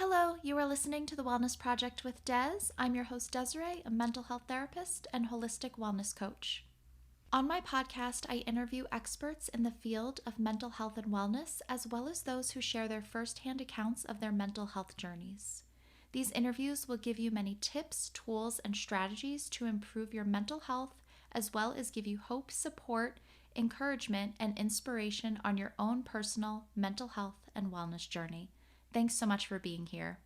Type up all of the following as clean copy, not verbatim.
Hello, you are listening to the Wellness Project with Des. I'm your host, Desiree, a mental health therapist and holistic wellness coach. On my podcast, I interview experts in the field of mental health and wellness, as well as those who share their firsthand accounts of their mental health journeys. These interviews will give you many tips, tools, and strategies to improve your mental health, as well as give you hope, support, encouragement, and inspiration on your own personal mental health and wellness journey. Thanks so much for being here.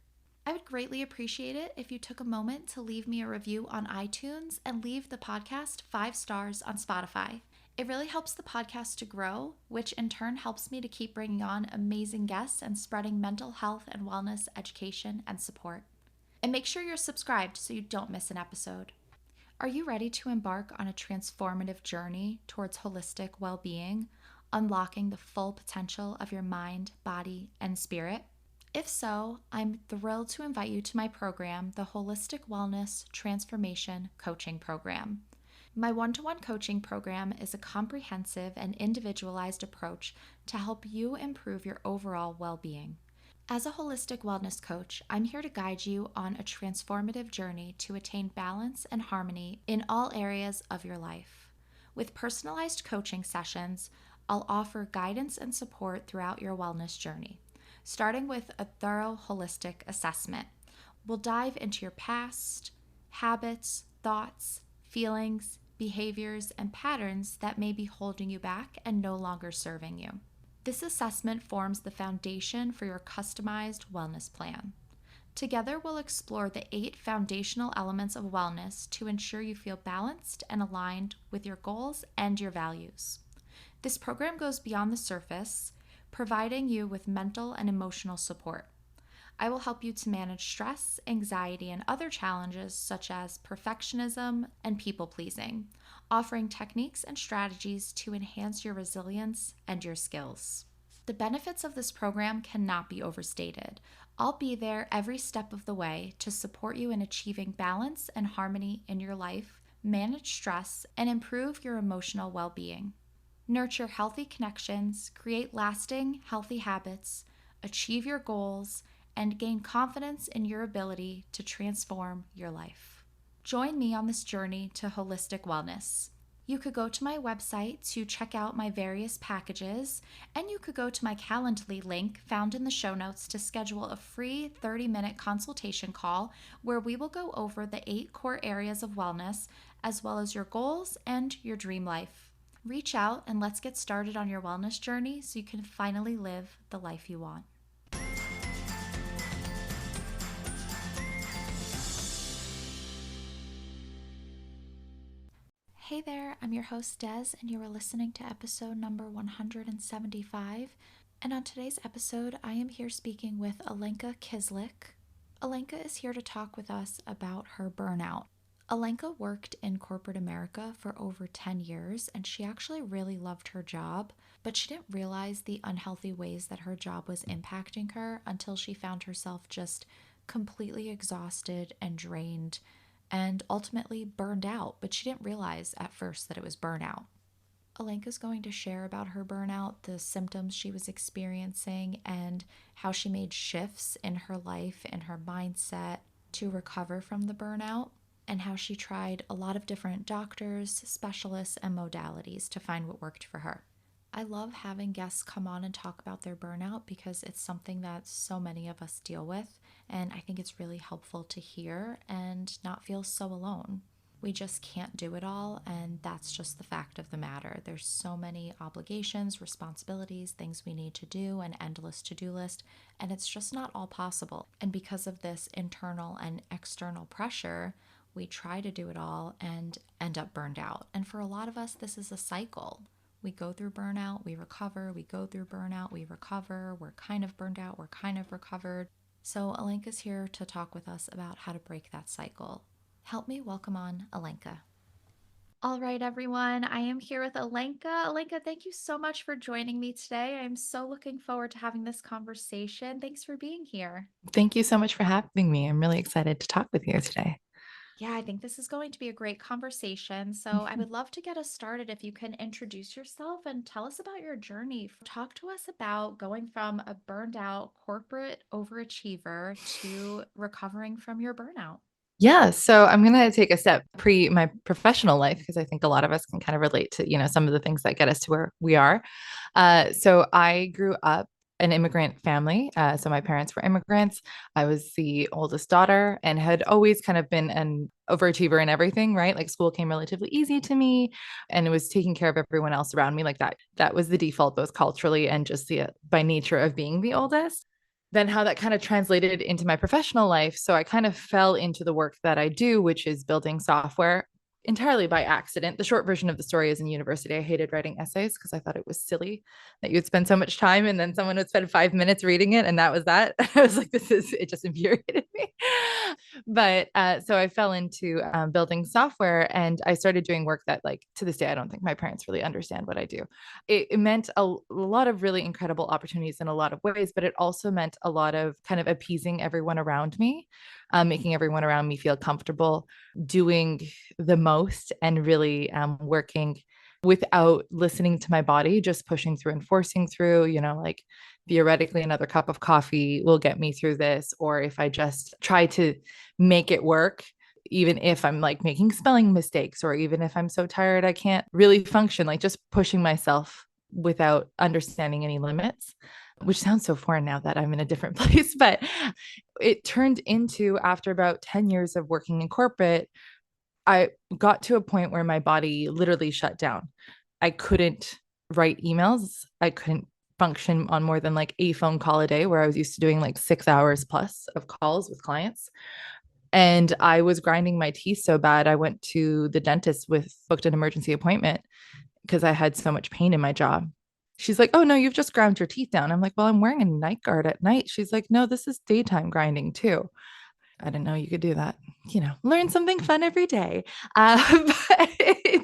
I would greatly appreciate it if you took a moment to leave me a review on iTunes and leave the podcast 5 stars on Spotify. It really helps the podcast to grow, which in turn helps me to keep bringing on amazing guests and spreading mental health and wellness education and support. And make sure you're subscribed so you don't miss an episode. Are you ready to embark on a transformative journey towards holistic well-being, unlocking the full potential of your mind, body, and spirit? If so, I'm thrilled to invite you to my program, the Holistic Wellness Transformation Coaching Program. My one-to-one coaching program is a comprehensive and individualized approach to help you improve your overall well-being. As a holistic wellness coach, I'm here to guide you on a transformative journey to attain balance and harmony in all areas of your life. With personalized coaching sessions, I'll offer guidance and support throughout your wellness journey. Starting with a thorough holistic assessment. We'll dive into your past, habits, thoughts, feelings, behaviors, and patterns that may be holding you back and no longer serving you. This assessment forms the foundation for your customized wellness plan. Together, we'll explore the 8 foundational elements of wellness to ensure you feel balanced and aligned with your goals and your values. This program goes beyond the surface, providing you with mental and emotional support. I will help you to manage stress, anxiety, and other challenges such as perfectionism and people-pleasing, offering techniques and strategies to enhance your resilience and your skills. The benefits of this program cannot be overstated. I'll be there every step of the way to support you in achieving balance and harmony in your life, manage stress, and improve your emotional well-being. Nurture healthy connections, create lasting, healthy habits, achieve your goals, and gain confidence in your ability to transform your life. Join me on this journey to holistic wellness. You could go to my website to check out my various packages, and you could go to my Calendly link found in the show notes to schedule a free 30-minute consultation call where we will go over the 8 core areas of wellness, as well as your goals and your dream life. Reach out and let's get started on your wellness journey so you can finally live the life you want. Hey there, I'm your host Des, and you are listening to episode number 175. And on today's episode, I am here speaking with Alenka Kyslik. Alenka is here to talk with us about her burnout. Alenka worked in corporate America for over 10 years, and she actually really loved her job, but she didn't realize the unhealthy ways that her job was impacting her until she found herself just completely exhausted and drained and ultimately burned out, but she didn't realize at first that it was burnout. Alenka's going to share about her burnout, the symptoms she was experiencing, and how she made shifts in her life and her mindset to recover from the burnout, and how she tried a lot of different doctors, specialists, and modalities to find what worked for her. I love having guests come on and talk about their burnout because it's something that so many of us deal with, and I think it's really helpful to hear and not feel so alone. We just can't do it all, and that's just the fact of the matter. There's so many obligations, responsibilities, things we need to do, an endless to-do list, and it's just not all possible. And because of this internal and external pressure, we try to do it all and end up burned out. And for a lot of us, this is a cycle. We go through burnout, we recover, we go through burnout, we recover, we're kind of burned out, we're kind of recovered. So Alenka's here to talk with us about how to break that cycle. Help me welcome on Alenka. All right, everyone, I am here with Alenka. Alenka, thank you so much for joining me today. I'm so looking forward to having this conversation. Thanks for being here. Thank you so much for having me. I'm really excited to talk with you today. Yeah, I think this is going to be a great conversation. So, I would love to get us started if you can introduce yourself and tell us about your journey. Talk to us about going from a burned out corporate overachiever to recovering from your burnout. Yeah, so I'm going to take a step pre my professional life because I think a lot of us can kind of relate to, some of the things that get us to where we are. So I grew up an immigrant family. So my parents were immigrants. I was the oldest daughter and had always kind of been an overachiever in everything, right? Like school came relatively easy to me and it was taking care of everyone else around me like that. That was the default, both culturally and just the by nature of being the oldest. Then how that kind of translated into my professional life. So I kind of fell into the work that I do, which is building software entirely by accident. The short version of the story is in university, I hated writing essays because I thought it was silly that you'd spend so much time and then someone would spend 5 minutes reading it. And that was that. I was like, it just infuriated me. But so I fell into building software and I started doing work that, like, to this day, I don't think my parents really understand what I do. It meant a lot of really incredible opportunities in a lot of ways, but it also meant a lot of kind of appeasing everyone around me, making everyone around me feel comfortable, doing the most, and really working without listening to my body, just pushing through and forcing through, like theoretically another cup of coffee will get me through this. Or if I just try to make it work, even if I'm like making spelling mistakes, or even if I'm so tired I can't really function, like just pushing myself without understanding any limits, which sounds so foreign now that I'm in a different place. But it turned into, after about 10 years of working in corporate, I got to a point where my body literally shut down. I couldn't write emails. I couldn't function on more than like a phone call a day, where I was used to doing like 6 hours plus of calls with clients. And I was grinding my teeth so bad, I went to the dentist with booked an emergency appointment because I had so much pain in my jaw. She's like, "Oh no, you've just ground your teeth down." I'm like, "Well, I'm wearing a night guard at night." She's like, "No, this is daytime grinding too." I didn't know you could do that. Learn something fun every day. But,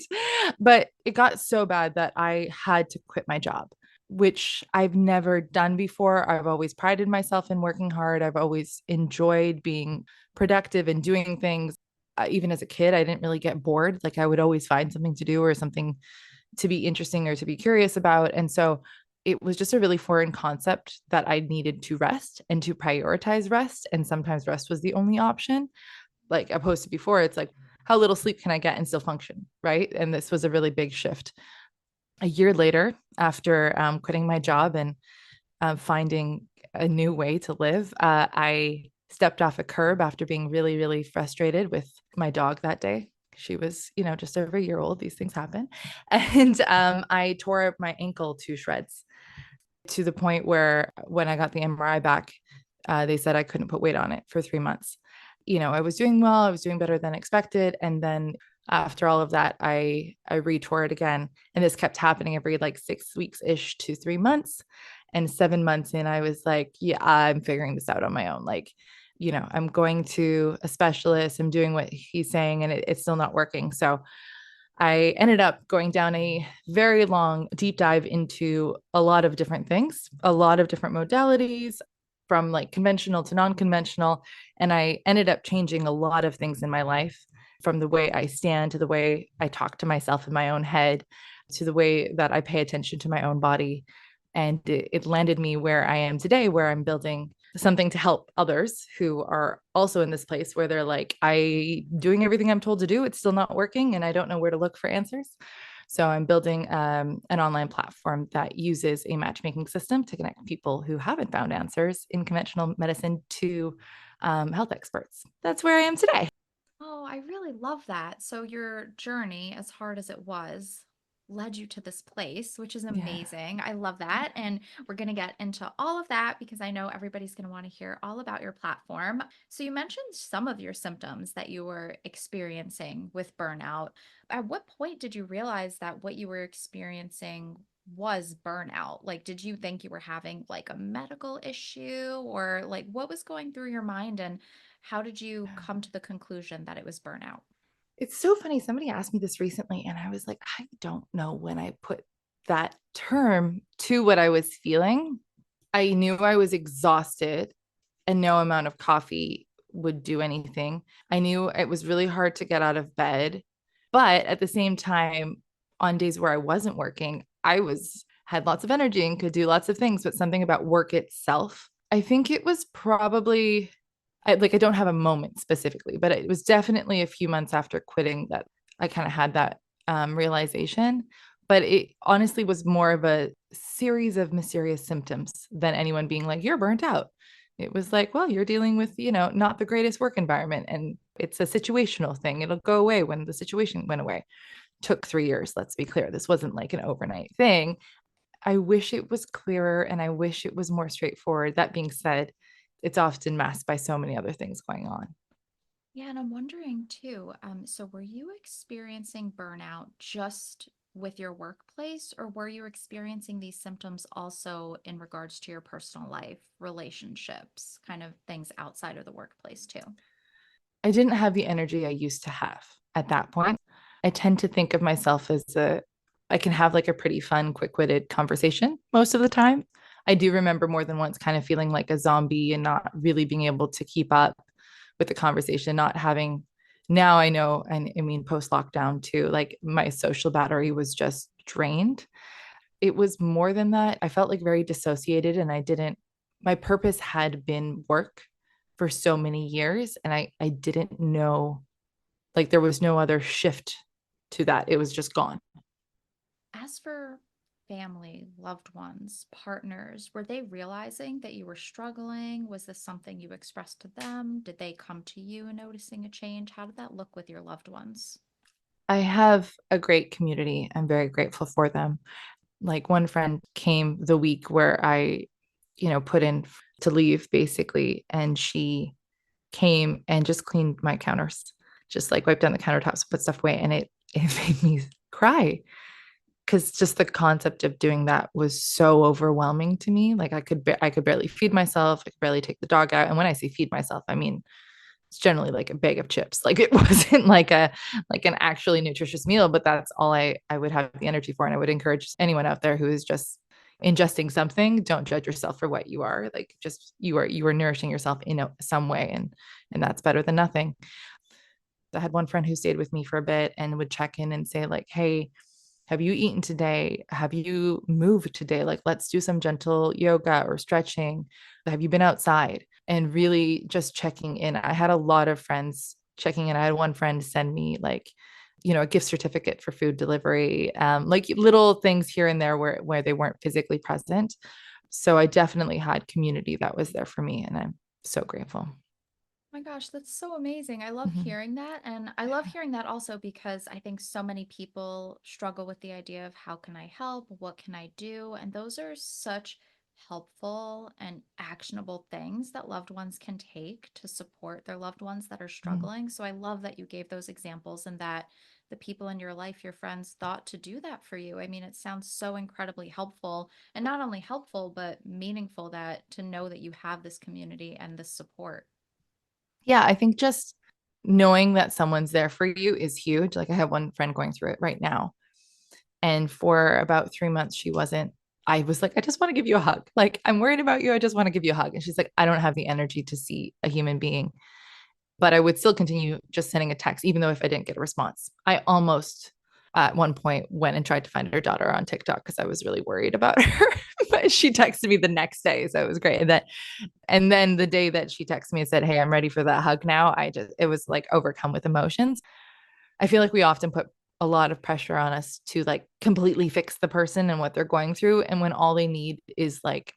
but it got so bad that I had to quit my job, which I've never done before. I've always prided myself in working hard. I've always enjoyed being productive and doing things. Even as a kid, I didn't really get bored. Like, I would always find something to do or something to be interesting or to be curious about. And so it was just a really foreign concept that I needed to rest and to prioritize rest. And sometimes rest was the only option. Like I posted before, it's like, how little sleep can I get and still function? Right. And this was a really big shift. A year later, after quitting my job and finding a new way to live, I stepped off a curb after being really, really frustrated with my dog that day. She was, just over a year old. These things happen. And I tore up my ankle to shreds, to the point where when I got the MRI back, they said I couldn't put weight on it for 3 months. I was doing well, I was doing better than expected. And then after all of that, I retore it again. And this kept happening every like 6 weeks ish to 3 months. And 7 months in, I was like, yeah, I'm figuring this out on my own. Like, I'm going to a specialist, I'm doing what he's saying, and it's still not working. So I ended up going down a very long deep dive into a lot of different things, a lot of different modalities, from like conventional to non-conventional. And I ended up changing a lot of things in my life, from the way I stand to the way I talk to myself in my own head to the way that I pay attention to my own body. And it landed me where I am today, where I'm building something to help others who are also in this place where they're like, I doing everything I'm told to do, it's still not working, and I don't know where to look for answers. So I'm building an online platform that uses a matchmaking system to connect people who haven't found answers in conventional medicine to health experts. That's where I am today. Oh, I really love that. So, your journey, as hard as it was, led you to this place, which is Yeah. amazing. I love that. And we're going to get into all of that because I know everybody's going to want to hear all about your platform. So, you mentioned some of your symptoms that you were experiencing with burnout. At what point did you realize that what you were experiencing was burnout? Like, did you think you were having like a medical issue, or like what was going through your mind? And how did you come to the conclusion that it was burnout? It's so funny. Somebody asked me this recently, and I was like, I don't know when I put that term to what I was feeling. I knew I was exhausted, and no amount of coffee would do anything. I knew it was really hard to get out of bed. But at the same time, on days where I wasn't working, I was had lots of energy and could do lots of things, but something about work itself, I think it was probably I don't have a moment specifically, but it was definitely a few months after quitting that I kind of had that realization. But it honestly was more of a series of mysterious symptoms than anyone being like, you're burnt out. It was like, well, you're dealing with, not the greatest work environment. And it's a situational thing. It'll go away when the situation went away. Took 3 years, let's be clear. This wasn't like an overnight thing. I wish it was clearer and I wish it was more straightforward. That being said, it's often masked by so many other things going on. Yeah, and I'm wondering too, so were you experiencing burnout just with your workplace, or were you experiencing these symptoms also in regards to your personal life, relationships, kind of things outside of the workplace too? I didn't have the energy I used to have at that point. I tend to think of myself as I can have like a pretty fun, quick witted conversation most of the time. I do remember more than once kind of feeling like a zombie and not really being able to keep up with the conversation, not having, now I know, and I mean, post lockdown too, like my social battery was just drained. It was more than that. I felt like very dissociated and my purpose had been work for so many years. And I didn't know, like, there was no other shift to that. It was just gone. As for family, loved ones, partners, were they realizing that you were struggling? Was this something you expressed to them? Did they come to you noticing a change? How did that look with your loved ones? I have a great community. I'm very grateful for them. Like one friend came the week where I, put in to leave basically, and she came and just cleaned my counters, just like wiped down the countertops, put stuff away, and it made me cry because just the concept of doing that was so overwhelming to me. Like I could barely feed myself, I could barely take the dog out, and when I say feed myself, I mean it's generally like a bag of chips. Like it wasn't like an actually nutritious meal, but that's all I would have the energy for. And I would encourage anyone out there who is just ingesting something, don't judge yourself for what you are. Like just you are nourishing yourself in some way, and that's better than nothing. I had one friend who stayed with me for a bit and would check in and say like, hey, have you eaten today? Have you moved today? Like, let's do some gentle yoga or stretching. Have you been outside? And really just checking in. I had a lot of friends checking in. I had one friend send me like, a gift certificate for food delivery, like little things here and there where they weren't physically present. So I definitely had community that was there for me, and I'm so grateful. My gosh, that's so amazing. I love Mhm. hearing that. And I love hearing that also because I think so many people struggle with the idea of how can I help? What can I do? And those are such helpful and actionable things that loved ones can take to support their loved ones that are Mhm. struggling. So I love that you gave those examples and that the people in your life, your friends, thought to do that for you. I mean, it sounds so incredibly helpful and not only helpful, but meaningful that to know that you have this community and this support. Yeah, I think just knowing that someone's there for you is huge. Like I have one friend going through it right now. And for about 3 months, she wasn't. I was like, I just want to give you a hug. Like, I'm worried about you. I just want to give you a hug. And she's like, I don't have the energy to see a human being. But I would still continue just sending a text, even though if I didn't get a response. I almost at one point went and tried to find her daughter on TikTok because I was really worried about her. But she texted me the next day. So it was great. And then the day that she texted me and said, hey, I'm ready for that hug now, it was like overcome with emotions. I feel like we often put a lot of pressure on us to like completely fix the person and what they're going through. And when all they need is like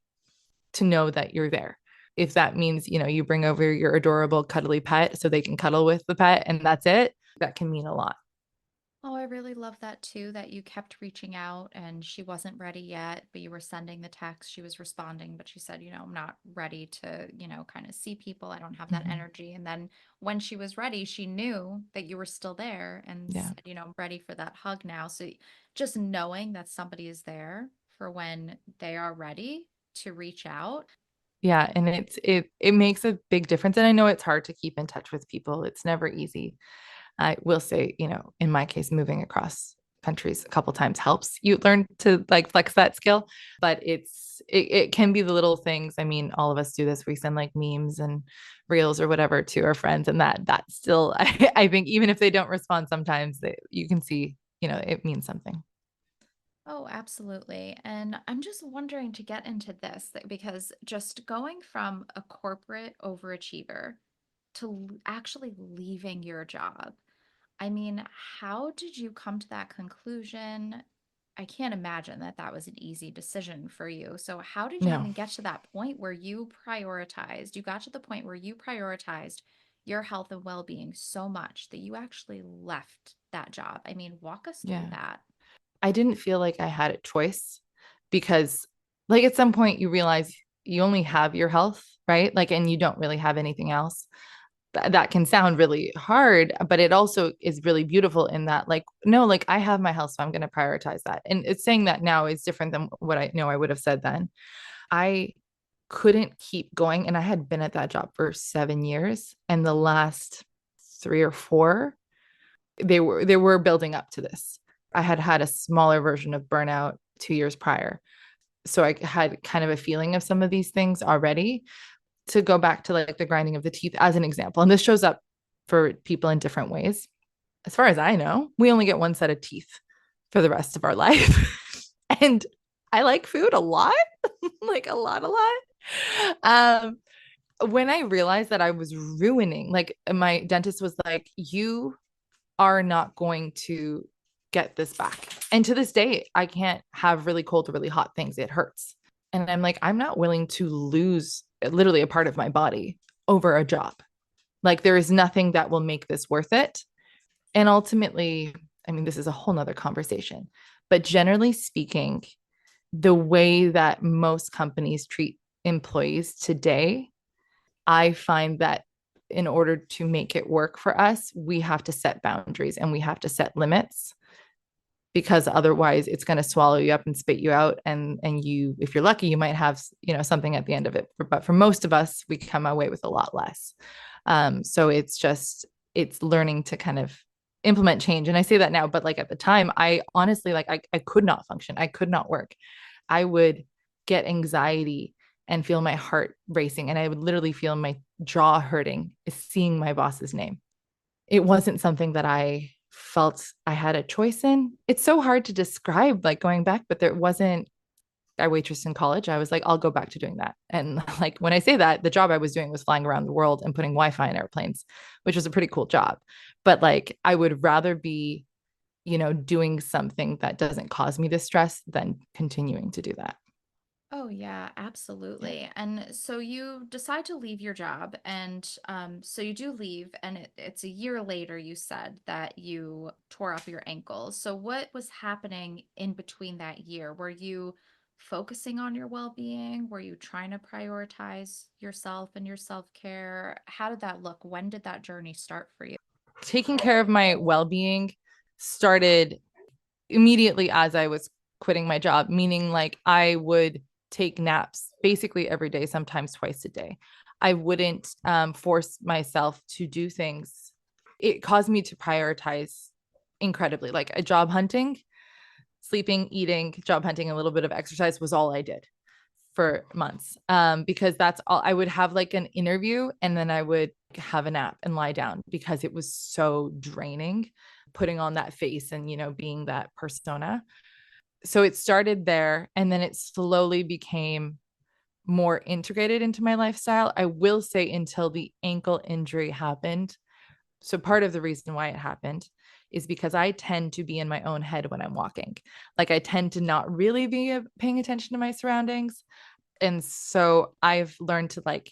to know that you're there. If that means, you bring over your adorable cuddly pet so they can cuddle with the pet and that's it, that can mean a lot. Oh, I really love that too, that you kept reaching out and she wasn't ready yet, but you were sending the text. She was responding, but she said, I'm not ready to, kind of see people. I don't have that Mm-hmm. energy. And then when she was ready, she knew that you were still there and Yeah. said, I'm ready for that hug now. So just knowing that somebody is there for when they are ready to reach out. Yeah. And it makes a big difference. And I know it's hard to keep in touch with people. It's never easy. I will say, in my case, moving across countries a couple times helps you learn to like flex that skill. But it can be the little things. I mean, all of us do this. We send like memes and reels or whatever to our friends, and that still I think even if they don't respond sometimes, you can see, it means something. Oh, absolutely. And I'm just wondering to get into this because just going from a corporate overachiever to actually leaving your job, I mean, how did you come to that conclusion? I can't imagine that that was an easy decision for you. So, how did you No. even get to that point where you got to the point where you prioritized your health and well being so much that you actually left that job? I mean, walk us through Yeah. that. I didn't feel like I had a choice because, like, at some point you realize you only have your health, right? Like, and you don't really have anything else. That can sound really hard, but it also is really beautiful in that, like, no, like I have my health, so I'm going to prioritize that. And it's saying that now is different than what I know I would have said then. I couldn't keep going. And I had been at that job for 7 years. And the last 3 or 4, they were building up to this. I had had a smaller version of burnout 2 years prior. So I had kind of a feeling of some of these things already. To go back to like the grinding of the teeth as an example, and this shows up for people in different ways. As far as I know, we only get one set of teeth for the rest of our life. And I like food a lot, like a lot. When I realized that I was ruining, like my dentist was like, you are not going to get this back. And to this day, I can't have really cold or really hot things. It hurts. And I'm like, I'm not willing to lose literally a part of my body over a job. Like, there is nothing that will make this worth it. And ultimately, I mean, this is a whole nother conversation, but generally speaking, the way that most companies treat employees today, I find that in order to make it work for us, we have to set boundaries and we have to set limits, because otherwise it's going to swallow you up and spit you out. And you, if you're lucky, you might have, something at the end of it. But for most of us, we come away with a lot less. So it's learning to kind of implement change. And I say that now, but like at the time, I honestly, like, I could not function. I could not work. I would get anxiety and feel my heart racing. And I would literally feel my jaw hurting seeing my boss's name. It wasn't something that I felt I had a choice in. It's so hard to describe, like, going back, but there wasn't. I waitressed in college. I was like, I'll go back to doing that. And like, when I say that, the job I was doing was flying around the world and putting Wi-Fi in airplanes, which was a pretty cool job. But like, I would rather be, doing something that doesn't cause me this stress than continuing to do that. Oh, yeah, Yeah. absolutely. And so you decide to leave your job, and so you do leave, and it's a year later, you said that you tore up your ankle. So what was happening in between that year? Were you focusing on your well-being? Were you trying to prioritize yourself and your self-care? How did that look? When did that journey start for you? Taking care of my well-being started immediately as I was quitting my job, meaning like I would take naps basically every day, sometimes twice a day. I wouldn't force myself to do things. It caused me to prioritize incredibly, like a job hunting, sleeping, eating, job hunting, a little bit of exercise was all I did for months, because that's all. I would have like an interview and then I would have a nap and lie down because it was so draining putting on that face and, being that persona. So it started there and then it slowly became more integrated into my lifestyle. I will say until the ankle injury happened. So part of the reason why it happened is because I tend to be in my own head when I'm walking. Like, I tend to not really be paying attention to my surroundings. And so I've learned to like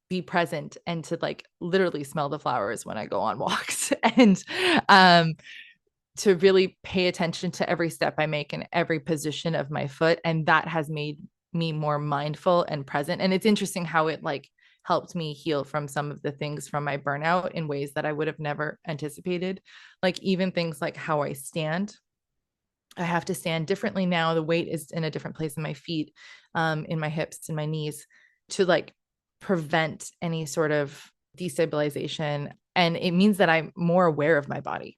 be present and to like literally smell the flowers when I go on walks and um to really pay attention to every step I make and every position of my foot. And that has made me more mindful and present. And it's interesting how it like helped me heal from some of the things from my burnout in ways that I would have never anticipated. Like, even things like how I stand. I have to stand differently now. The weight is in a different place in my feet, in my hips and my knees, to like prevent any sort of destabilization. And it means that I'm more aware of my body.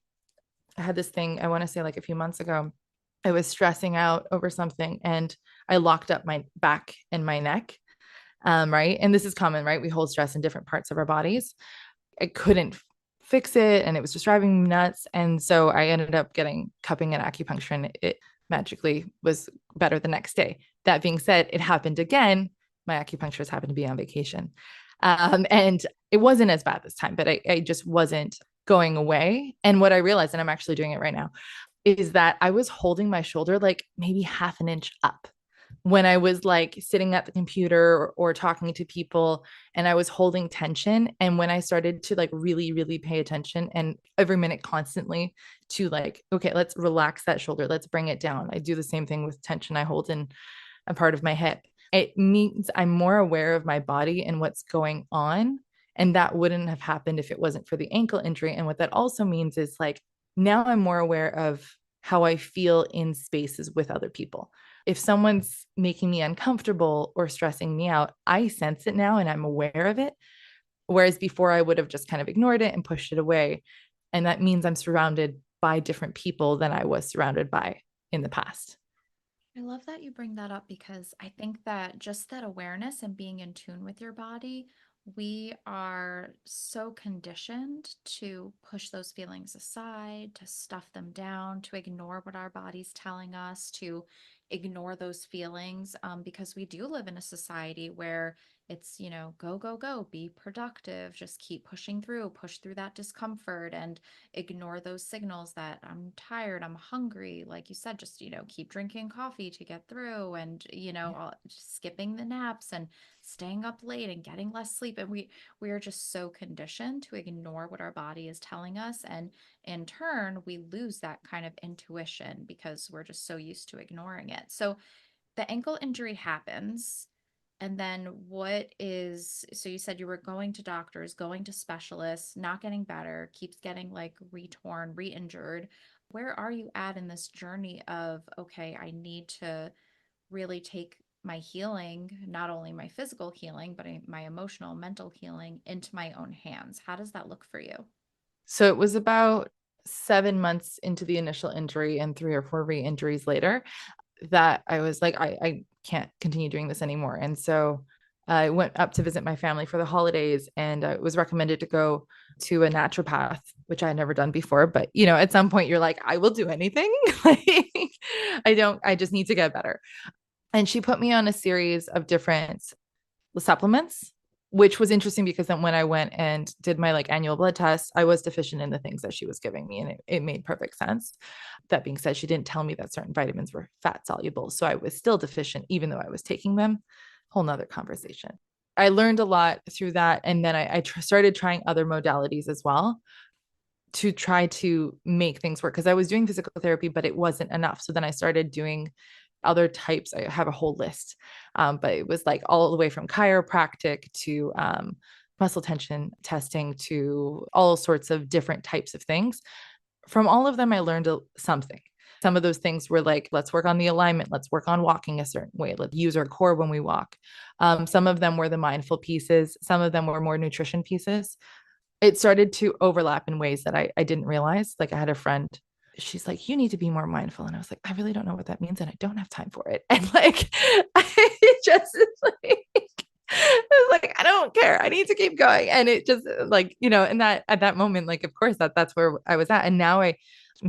I had this thing, I want to say like a few months ago. I was stressing out over something and I locked up my back and my neck. Right. And this is common, right? We hold stress in different parts of our bodies. I couldn't fix it and it was just driving me nuts. And so I ended up getting cupping and acupuncture and it magically was better the next day. That being said, it happened again. My acupuncturist happened to be on vacation. And it wasn't as bad this time, but I just wasn't going away. And what I realized, and I'm actually doing it right now, is that I was holding my shoulder like maybe half an inch up when I was like sitting at the computer or talking to people and I was holding tension. And when I started to like really, really pay attention and every minute constantly to like, okay, let's relax that shoulder, let's bring it down. I do the same thing with tension I hold in a part of my hip. It means I'm more aware of my body and what's going on. And that wouldn't have happened if it wasn't for the ankle injury. And what that also means is like now I'm more aware of how I feel in spaces with other people. If someone's making me uncomfortable or stressing me out, I sense it now and I'm aware of it. Whereas before, I would have just kind of ignored it and pushed it away. And that means I'm surrounded by different people than I was surrounded by in the past. I love that you bring that up because I think that just that awareness and being in tune with your body, we are so conditioned to push those feelings aside, to stuff them down, to ignore what our body's telling us, to ignore those feelings, because we do live in a society where it's, go, go, go, be productive, just keep pushing through, push through that discomfort and ignore those signals that I'm tired, I'm hungry. Like you said, just, keep drinking coffee to get through and, just skipping the naps and staying up late and getting less sleep. And we are just so conditioned to ignore what our body is telling us. And in turn, we lose that kind of intuition because we're just so used to ignoring it. So the ankle injury happens. And then so you said you were going to doctors, going to specialists, not getting better, keeps getting like retorn, re injured. Where are you at in this journey of, okay, I need to really take my healing, not only my physical healing, but my emotional, mental healing into my own hands? How does that look for you? So it was about 7 months into the initial injury and 3 or 4 re injuries later that I was like, I can't continue doing this anymore. And so I went up to visit my family for the holidays and I was recommended to go to a naturopath, which I had never done before. But, at some point you're like, I will do anything. Like, I just need to get better. And she put me on a series of different supplements, which was interesting because then when I went and did my like annual blood test, I was deficient in the things that she was giving me, and it made perfect sense. That being said, she didn't tell me that certain vitamins were fat soluble, so I was still deficient even though I was taking them. Whole nother conversation. I learned a lot through that, and then I started trying other modalities as well to try to make things work because I was doing physical therapy, but it wasn't enough. So then I started doing other types. I have a whole list, but it was like all the way from chiropractic to muscle tension testing to all sorts of different types of things. From all of them, I learned something. Some of those things were like, let's work on the alignment. Let's work on walking a certain way. Let's use our core when we walk. Some of them were the mindful pieces. Some of them were more nutrition pieces. It started to overlap in ways that I didn't realize. Like I had a friend, she's like, you need to be more mindful. And I was like, I really don't know what that means. And I don't have time for it. And like, I just like, I was like, I don't care. I need to keep going. And it just like, and that at that moment, like, of course that's where I was at. And now I'm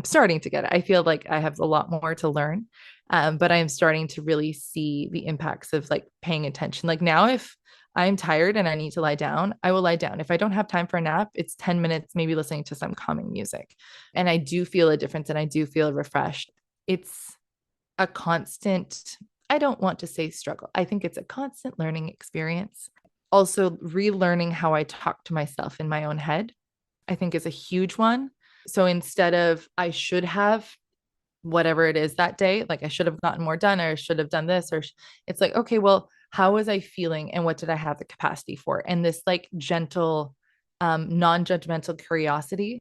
starting to get it. I feel like I have a lot more to learn. But I am starting to really see the impacts of like paying attention. Like now, if I'm tired and I need to lie down, I will lie down. If I don't have time for a nap, it's 10 minutes, maybe listening to some calming music. And I do feel a difference and I do feel refreshed. It's a constant, I don't want to say struggle. I think it's a constant learning experience. Also, relearning how I talk to myself in my own head, I think is a huge one. So instead of I should have whatever it is that day, like I should have gotten more done or I should have done this, or it's like, okay, well, how was I feeling and what did I have the capacity for? And this like gentle, non-judgmental curiosity.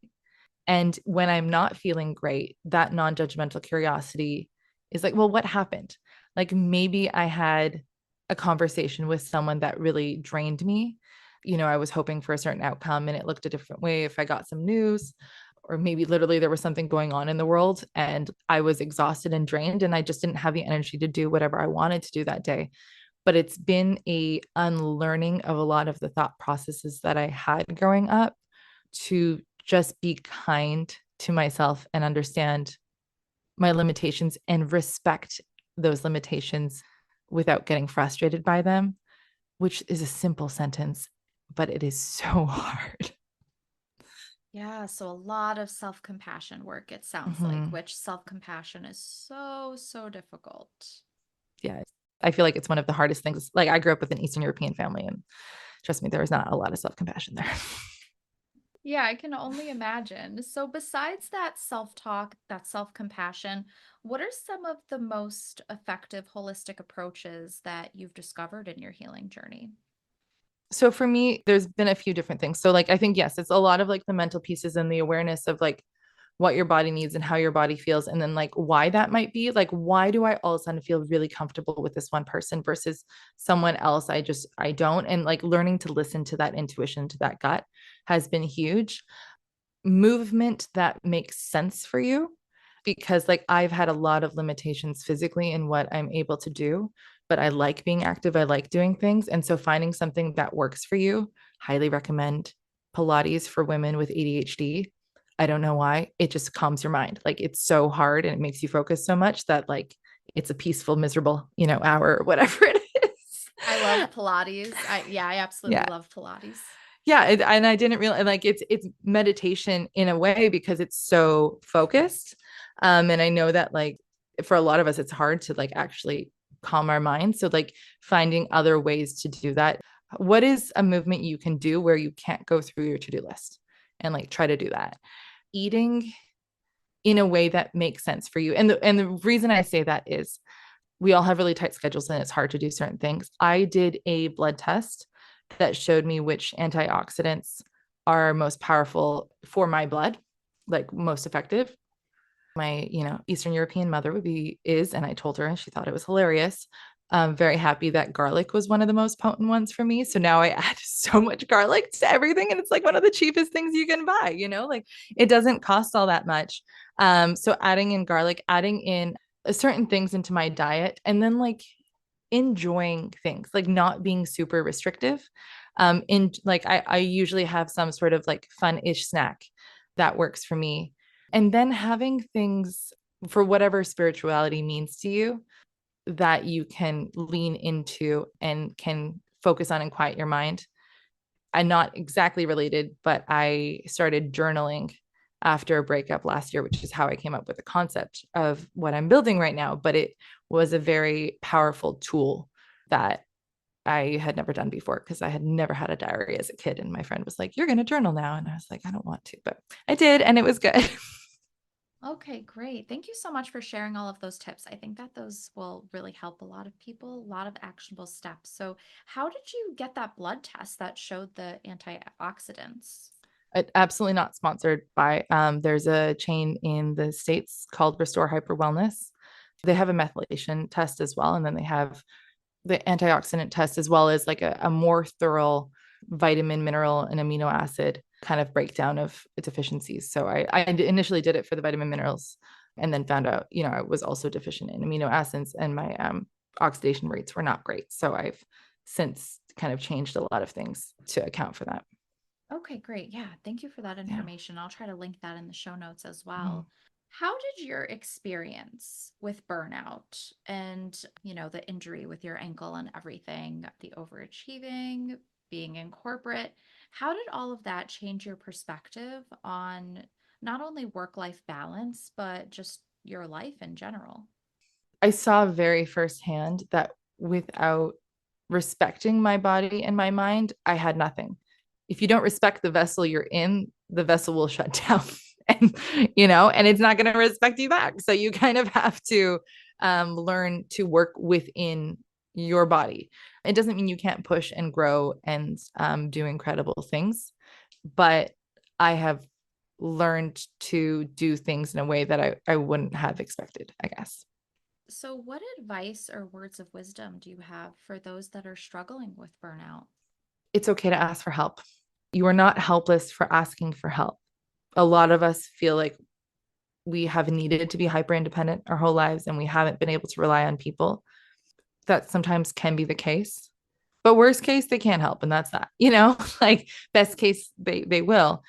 And when I'm not feeling great, that non-judgmental curiosity is like, well, what happened? Like maybe I had a conversation with someone that really drained me. I was hoping for a certain outcome and it looked a different way if I got some news. or maybe literally there was something going on in the world and I was exhausted and drained and I just didn't have the energy to do whatever I wanted to do that day. But it's been a unlearning of a lot of the thought processes that I had growing up to just be kind to myself and understand my limitations and respect those limitations without getting frustrated by them, which is a simple sentence, but it is so hard. Yeah, so a lot of self-compassion work, it sounds like, Mm-hmm. which self-compassion is so, so difficult. Yeah. I feel like it's one of the hardest things. Like I grew up with an Eastern European family, and trust me, there was not a lot of self compassion there. Yeah, I can only imagine. So, besides that self talk, that self compassion, what are some of the most effective holistic approaches that you've discovered in your healing journey? So for me, there's been a few different things. So like I think yes, it's a lot of like the mental pieces and the awareness of like what your body needs and how your body feels and then like why that might be. Like why do I all of a sudden feel really comfortable with this one person versus someone else I don't, and like learning to listen to that intuition, to that gut has been huge. Movement that makes sense for you, because like I've had a lot of limitations physically in what I'm able to do, but I like being active, I like doing things, and so finding something that works for you, highly recommend Pilates for women with ADHD. I don't know why, it just calms your mind. Like it's so hard and it makes you focus so much that like it's a peaceful miserable, hour or whatever it I love is. Pilates. I absolutely Yeah, love Pilates. yeah, and I didn't realize like it's meditation in a way because it's so focused. And I know that like for a lot of us it's hard to like actually calm our minds, so like finding other ways to do that. What is a movement you can do where you can't go through your to-do list, and like try to do that? Eating in a way that makes sense for you, and the reason I say that is we all have really tight schedules and it's hard to do certain things. I did a blood test that showed me which antioxidants are most powerful for my blood, like most effective. My, Eastern European mother and I told her, and she thought it was hilarious. I'm very happy that garlic was one of the most potent ones for me. So now I add so much garlic to everything, and it's like one of the cheapest things you can buy, like it doesn't cost all that much. So adding in garlic, adding in certain things into my diet, and then like enjoying things, like not being super restrictive. In like I usually have some sort of like fun-ish snack that works for me. And then having things for whatever spirituality means to you that you can lean into and can focus on and quiet your mind. I'm not exactly related, but I started journaling after a breakup last year, which is how I came up with the concept of what I'm building right now. But it was a very powerful tool that I had never done before because I had never had a diary as a kid. And my friend was like, "You're going to journal now." And I was like, "I don't want to," but I did. And it was good. Okay, great. Thank you so much for sharing all of those tips. I think that those will really help a lot of people, a lot of actionable steps. So, how did you get that blood test that showed the antioxidants? Absolutely not sponsored by, there's a chain in the States called Restore Hyper Wellness. They have a methylation test as well. And then they have the antioxidant test as well as like a more thorough vitamin, mineral, and amino acid kind of breakdown of deficiencies. So I initially did it for the vitamin minerals and then found out, I was also deficient in amino acids and my oxidation rates were not great. So I've since kind of changed a lot of things to account for that. Okay, great. Yeah, thank you for that Yeah. information. I'll try to link that in the show notes as Mhm. well. How did your experience with burnout and, the injury with your ankle and everything, the overachieving, being in corporate, how did all of that change your perspective on not only work-life balance, but just your life in general? I saw very firsthand that without respecting my body and my mind, I had nothing. If you don't respect the vessel you're in, the vessel will shut down. And and it's not going to respect you back. So you kind of have to learn to work within your body. It doesn't mean you can't push and grow and do incredible things, but I have learned to do things in a way that I wouldn't have expected, I guess. So, what advice or words of wisdom do you have for those that are struggling with burnout? It's okay to ask for help. You are not helpless for asking for help. a lot of us feel like we have needed to be hyper independent our whole lives and we haven't been able to rely on people. That sometimes can be the case. But worst case, they can't help, and that's that. Like best case, they will.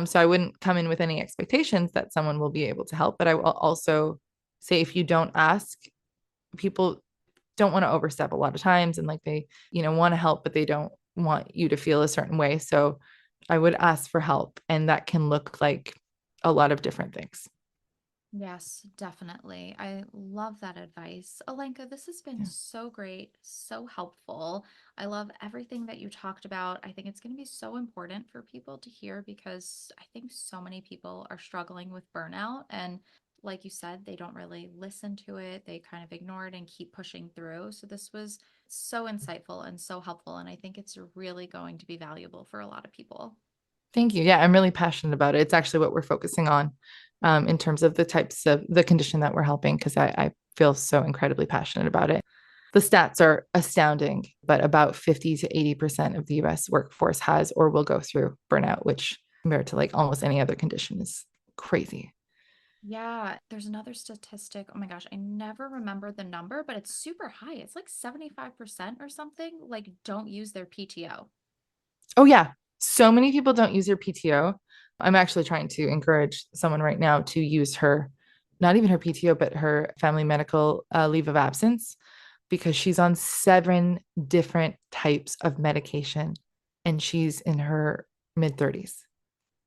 So I wouldn't come in with any expectations that someone will be able to help. But I will also say if you don't ask, people don't want to overstep a lot of times, and like they, want to help, but they don't want you to feel a certain way. So I would ask for help, and that can look like a lot of different things. Yes, definitely. I love that advice. Alenka, this has been Yeah. so great, so helpful. I love everything that you talked about. I think it's going to be so important for people to hear because I think so many people are struggling with burnout. And like you said, they don't really listen to it, they kind of ignore it and keep pushing through. So this was so insightful and so helpful. And I think it's really going to be valuable for a lot of people. Thank you. Yeah, I'm really passionate about it. It's actually what we're focusing on in terms of the types of the condition that we're helping, because I feel so incredibly passionate about it. The stats are astounding, but about 50 to 80% of the US workforce has or will go through burnout, which compared to like almost any other condition is crazy. Yeah, there's another statistic. Oh my gosh, I never remember the number, but it's super high. It's like 75% or something, like don't use their PTO. Oh, yeah. So many people don't use their PTO. I'm actually trying to encourage someone right now to use her, not even her PTO, but her family medical leave of absence because she's on 7 different types of medication and she's in her mid 30s,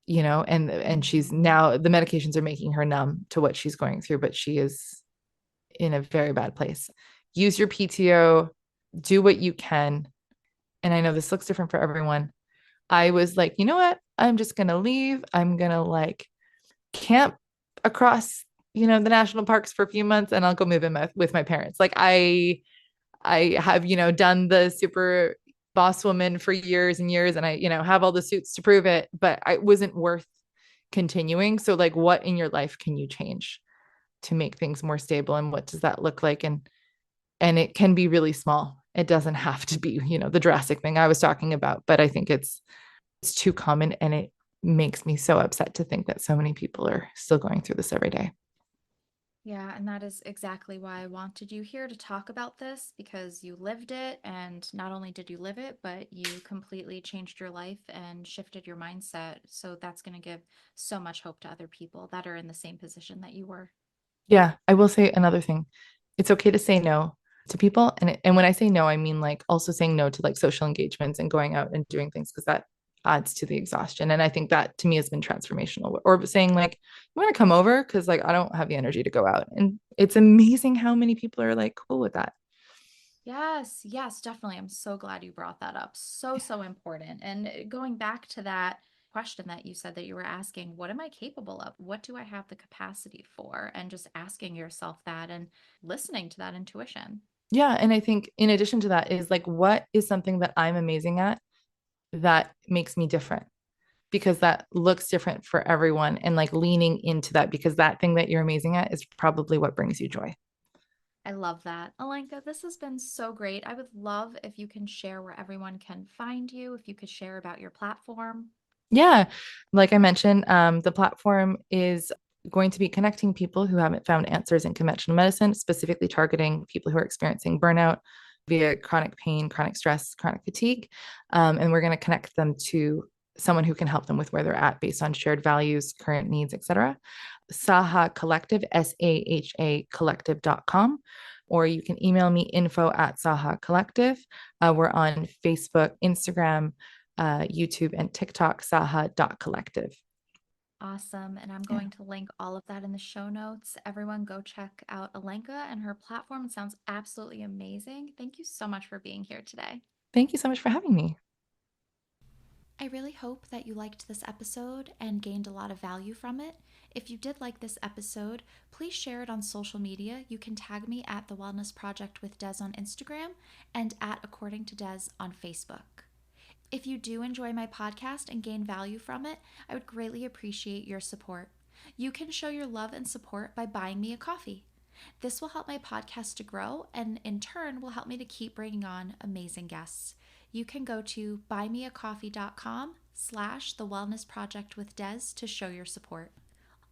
and she's Mhm. now the medications are making her numb to what she's going through, but she is in a very bad place. Use your PTO, do what you can. And I know this looks different for everyone. I was like, you know what? I'm just going to leave. I'm going to like camp across, the national parks for a few months and I'll go move in with my parents. Like I have, done the super boss woman for years and years and I, have all the suits to prove it, but it wasn't worth continuing. So like what in your life can you change to make things more stable and what does that look like? And it can be really small. It doesn't have to be, the drastic thing I was talking about, but I think it's too common and it makes me so upset to think that so many people are still going through this every day. Yeah, and that is exactly why I wanted you here to talk about this because you lived it. And not only did you live it, but you completely changed your life and shifted your mindset. So that's going to give so much hope to other people that are in the same position that you were. Yeah, I will say another thing. It's okay to say no to people. And when I say no, I mean like also saying no to like social engagements and going out and doing things because that adds to the exhaustion. And I think that to me has been transformational. Or saying like, you want to come over? Because like I don't have the energy to go out. And it's amazing how many people are like cool with that. Yes, yes, definitely. I'm so glad you brought that up. So, so important. And going back to that question that you said that you were asking, what am I capable of? What do I have the capacity for? And just asking yourself that and listening to that intuition. Yeah. And I think in addition to that is like, what is something that I'm amazing at that makes me different? Because that looks different for everyone and like leaning into that because that thing that you're amazing at is probably what brings you joy. I love that. Alenka, this has been so great. I would love if you can share where everyone can find you, if you could share about your platform. Yeah. Like I mentioned, the platform is going to be connecting people who haven't found answers in conventional medicine, specifically targeting people who are experiencing burnout via chronic pain, chronic stress, chronic fatigue. And we're going to connect them to someone who can help them with where they're at based on shared values, current needs, etc. Saha Collective, SAHA collective.com, or you can email me info at Saha Collective. We're on Facebook, Instagram, YouTube, and TikTok, saha.collective. Awesome. And I'm Yeah. going to link all of that in the show notes. Everyone go check out Alenka and her platform. It sounds absolutely amazing. Thank you so much for being here today. Thank you so much for having me. I really hope that you liked this episode and gained a lot of value from it. If you did like this episode, please share it on social media. You can tag me at The Wellness Project with Des on Instagram and at According to Des on Facebook. If you do enjoy my podcast and gain value from it, I would greatly appreciate your support. You can show your love and support by buying me a coffee. This will help my podcast to grow and in turn will help me to keep bringing on amazing guests. You can go to buymeacoffee.com The Wellness Project with Des to show your support.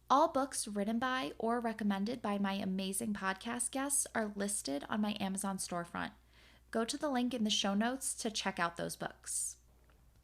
All books written by or recommended by my amazing podcast guests are listed on my Amazon storefront. Go to the link in the show notes to check out those books.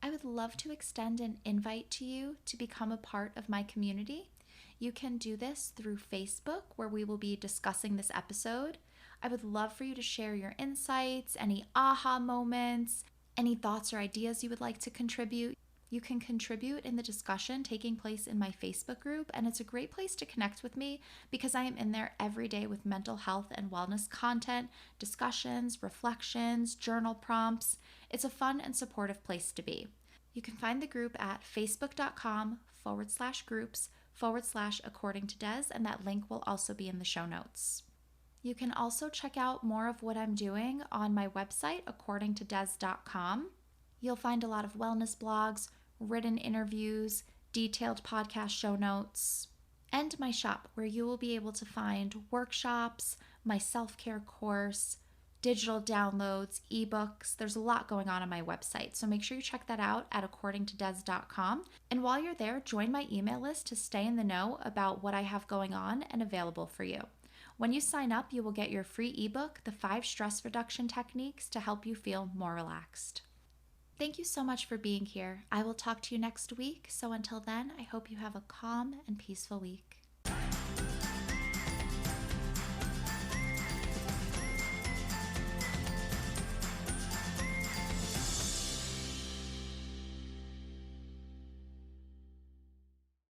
I would love to extend an invite to you to become a part of my community. You can do this through Facebook, where we will be discussing this episode. I would love for you to share your insights, any aha moments, any thoughts or ideas you would like to contribute. You can contribute in the discussion taking place in my Facebook group, and it's a great place to connect with me because I am in there every day with mental health and wellness content, discussions, reflections, journal prompts. It's a fun and supportive place to be. You can find the group at facebook.com/groups/according to Des, and that link will also be in the show notes. You can also check out more of what I'm doing on my website, accordingtodes.com. You'll find a lot of wellness blogs, written interviews, detailed podcast show notes, and my shop, where you will be able to find workshops, my self-care course, digital downloads, ebooks. There's a lot going on my website, so make sure you check that out at accordingtodes.com. And while you're there, join my email list to stay in the know about what I have going on and available for you. When you sign up, you will get your free ebook, The 5 Stress Reduction Techniques to help you feel more relaxed. Thank you so much for being here. I will talk to you next week. So until then, I hope you have a calm and peaceful week.